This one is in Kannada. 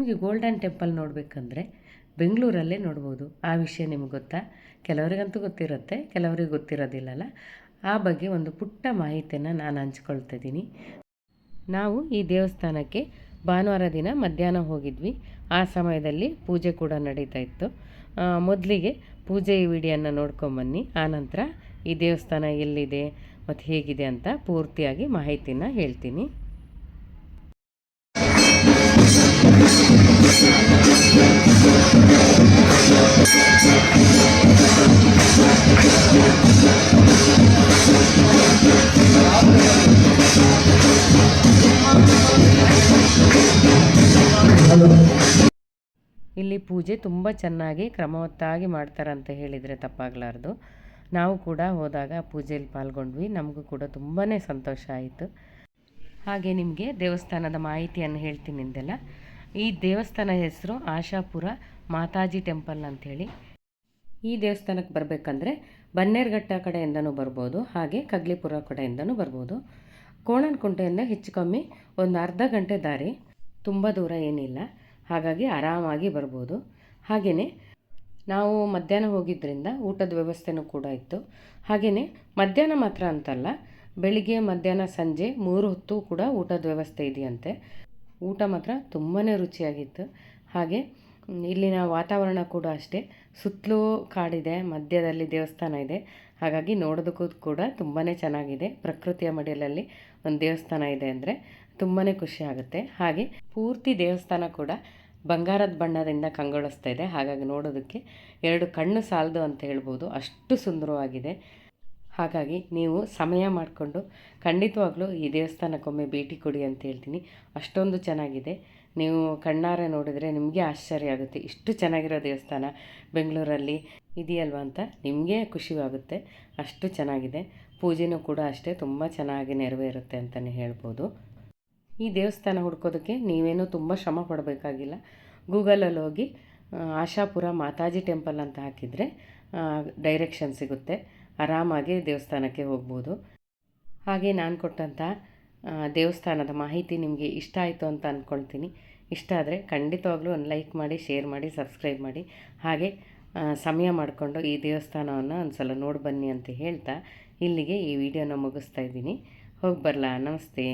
ನಿಮಗೆ ಗೋಲ್ಡನ್ ಟೆಂಪಲ್ ನೋಡಬೇಕಂದ್ರೆ ಬೆಂಗಳೂರಲ್ಲೇ ನೋಡ್ಬೋದು. ಆ ವಿಷಯ ನಿಮ್ಗೆ ಗೊತ್ತಾ? ಕೆಲವರಿಗಂತೂ ಗೊತ್ತಿರುತ್ತೆ, ಕೆಲವರಿಗೆ ಗೊತ್ತಿರೋದಿಲ್ಲಲ್ಲ. ಆ ಬಗ್ಗೆ ಒಂದು ಪುಟ್ಟ ಮಾಹಿತಿಯನ್ನು ನಾನು ಹಂಚ್ಕೊಳ್ತಾ ಇದ್ದೀನಿ. ನಾವು ಈ ದೇವಸ್ಥಾನಕ್ಕೆ ಭಾನುವಾರ ದಿನ ಮಧ್ಯಾಹ್ನ ಹೋಗಿದ್ವಿ. ಆ ಸಮಯದಲ್ಲಿ ಪೂಜೆ ಕೂಡ ನಡೀತಾ ಇತ್ತು. ಮೊದಲಿಗೆ ಪೂಜೆ ವಿಡಿಯೋನ ನೋಡ್ಕೊಂಬನ್ನಿ. ಆನಂತರ ಈ ದೇವಸ್ಥಾನ ಎಲ್ಲಿದೆ ಮತ್ತು ಹೇಗಿದೆ ಅಂತ ಪೂರ್ತಿಯಾಗಿ ಮಾಹಿತಿನ ಹೇಳ್ತೀನಿ. ಇಲ್ಲಿ ಪೂಜೆ ತುಂಬ ಚೆನ್ನಾಗಿ ಕ್ರಮವತ್ತಾಗಿ ಮಾಡ್ತಾರಂತ ಹೇಳಿದರೆ ತಪ್ಪಾಗಲಾರ್ದು. ನಾವು ಕೂಡ ಹೋದಾಗ ಪೂಜೆಯಲ್ಲಿ ಪಾಲ್ಗೊಂಡ್ವಿ. ನಮಗೂ ಕೂಡ ತುಂಬಾ ಸಂತೋಷ ಆಯಿತು. ಹಾಗೆ ನಿಮಗೆ ದೇವಸ್ಥಾನದ ಮಾಹಿತಿಯನ್ನು ಹೇಳ್ತೀನಿ ಅಂದೆಲ್ಲ. ಈ ದೇವಸ್ಥಾನ ಹೆಸರು ಆಶಾಪುರ ಮಾತಾಜಿ ಟೆಂಪಲ್ ಅಂಥೇಳಿ. ಈ ದೇವಸ್ಥಾನಕ್ಕೆ ಬರಬೇಕಂದ್ರೆ ಬನ್ನೇರುಘಟ್ಟ ಕಡೆಯಿಂದನೂ ಬರ್ಬೋದು, ಹಾಗೆ ಕಗ್ಲಿಪುರ ಕಡೆಯಿಂದನೂ ಬರ್ಬೋದು. ಕೋಣನಕುಂಟೆಯಿಂದ ಹೆಚ್ಚು ಕಮ್ಮಿ ಒಂದು ಅರ್ಧ ಗಂಟೆ ದಾರಿ, ತುಂಬ ದೂರ ಏನಿಲ್ಲ. ಹಾಗಾಗಿ ಆರಾಮಾಗಿ ಬರ್ಬೋದು. ಹಾಗೆಯೇ ನಾವು ಮಧ್ಯಾಹ್ನ ಹೋಗಿದ್ದರಿಂದ ಊಟದ ವ್ಯವಸ್ಥೆನೂ ಕೂಡ ಇತ್ತು. ಹಾಗೆಯೇ ಮಧ್ಯಾಹ್ನ ಮಾತ್ರ ಅಂತಲ್ಲ, ಬೆಳಿಗ್ಗೆ ಮಧ್ಯಾಹ್ನ ಸಂಜೆ 3 ಹೊತ್ತು ಕೂಡ ಊಟದ ವ್ಯವಸ್ಥೆ ಇದೆಯಂತೆ. ಊಟ ಮಾತ್ರ ತುಂಬಾ ರುಚಿಯಾಗಿತ್ತು. ಹಾಗೆ ಇಲ್ಲಿನ ವಾತಾವರಣ ಕೂಡ ಅಷ್ಟೇ. ಸುತ್ತಲೂ ಕಾಡಿದೆ, ಮಧ್ಯದಲ್ಲಿ ದೇವಸ್ಥಾನ ಇದೆ. ಹಾಗಾಗಿ ನೋಡೋದಕ್ಕೂ ಕೂಡ ತುಂಬಾ ಚೆನ್ನಾಗಿದೆ. ಪ್ರಕೃತಿಯ ಮಡಿಲಲ್ಲಿ ಒಂದು ದೇವಸ್ಥಾನ ಇದೆ ಅಂದರೆ ತುಂಬಾ ಖುಷಿ ಆಗುತ್ತೆ. ಹಾಗೆ ಪೂರ್ತಿ ದೇವಸ್ಥಾನ ಕೂಡ ಬಂಗಾರದ ಬಣ್ಣದಿಂದ ಕಂಗೊಳಿಸ್ತಾ ಇದೆ. ಹಾಗಾಗಿ ನೋಡೋದಕ್ಕೆ 2 ಕಣ್ಣು ಸಾಲದು ಅಂತ ಹೇಳ್ಬೋದು, ಅಷ್ಟು ಸುಂದರವಾಗಿದೆ. ಹಾಗಾಗಿ ನೀವು ಸಮಯ ಮಾಡಿಕೊಂಡು ಖಂಡಿತವಾಗ್ಲೂ ಈ ದೇವಸ್ಥಾನಕ್ಕೊಮ್ಮೆ ಭೇಟಿ ಕೊಡಿ ಅಂತ ಹೇಳ್ತೀನಿ. ಅಷ್ಟೊಂದು ಚೆನ್ನಾಗಿದೆ. ನೀವು ಕಣ್ಣಾರೆ ನೋಡಿದರೆ ನಿಮಗೆ ಆಶ್ಚರ್ಯ ಆಗುತ್ತೆ. ಇಷ್ಟು ಚೆನ್ನಾಗಿರೋ ದೇವಸ್ಥಾನ ಬೆಂಗಳೂರಲ್ಲಿ ಇದೆಯಲ್ವ ಅಂತ ನಿಮಗೆ ಖುಷಿಯಾಗುತ್ತೆ. ಅಷ್ಟು ಚೆನ್ನಾಗಿದೆ. ಪೂಜೆನೂ ಕೂಡ ಅಷ್ಟೇ ತುಂಬ ಚೆನ್ನಾಗಿ ನೆರವೇರುತ್ತೆ ಅಂತಲೇ ಹೇಳ್ಬೋದು. ಈ ದೇವಸ್ಥಾನ ಹುಡ್ಕೋದಕ್ಕೆ ನೀವೇನೂ ತುಂಬ ಶ್ರಮ ಪಡಬೇಕಾಗಿಲ್ಲ. ಗೂಗಲಲ್ಲಿ ಹೋಗಿ ಆಶಾಪುರ ಮಾತಾಜಿ ಟೆಂಪಲ್ ಅಂತ ಹಾಕಿದರೆ ಡೈರೆಕ್ಷನ್ ಸಿಗುತ್ತೆ. ಆರಾಮಾಗಿ ದೇವಸ್ಥಾನಕ್ಕೆ ಹೋಗ್ಬೋದು. ಹಾಗೆ ನಾನು ಕೊಟ್ಟಂಥ ದೇವಸ್ಥಾನದ ಮಾಹಿತಿ ನಿಮಗೆ ಇಷ್ಟ ಆಯಿತು ಅಂತ ಅಂದ್ಕೊಳ್ತೀನಿ. ಇಷ್ಟ ಆದರೆ ಖಂಡಿತವಾಗ್ಲೂ ಒಂದು ಲೈಕ್ ಮಾಡಿ, ಶೇರ್ ಮಾಡಿ, ಸಬ್ಸ್ಕ್ರೈಬ್ ಮಾಡಿ. ಹಾಗೆ ಸಮಯ ಮಾಡಿಕೊಂಡು ಈ ದೇವಸ್ಥಾನವನ್ನು ಒಂದು ಸಲ ನೋಡಿ ಬನ್ನಿ ಅಂತ ಹೇಳ್ತಾ ಇಲ್ಲಿಗೆ ಈ ವಿಡಿಯೋನ ಮುಗಿಸ್ತಾ ಇದ್ದೀನಿ. ಹೋಗಿ ಬರಲಾ? ನಮಸ್ತೆ.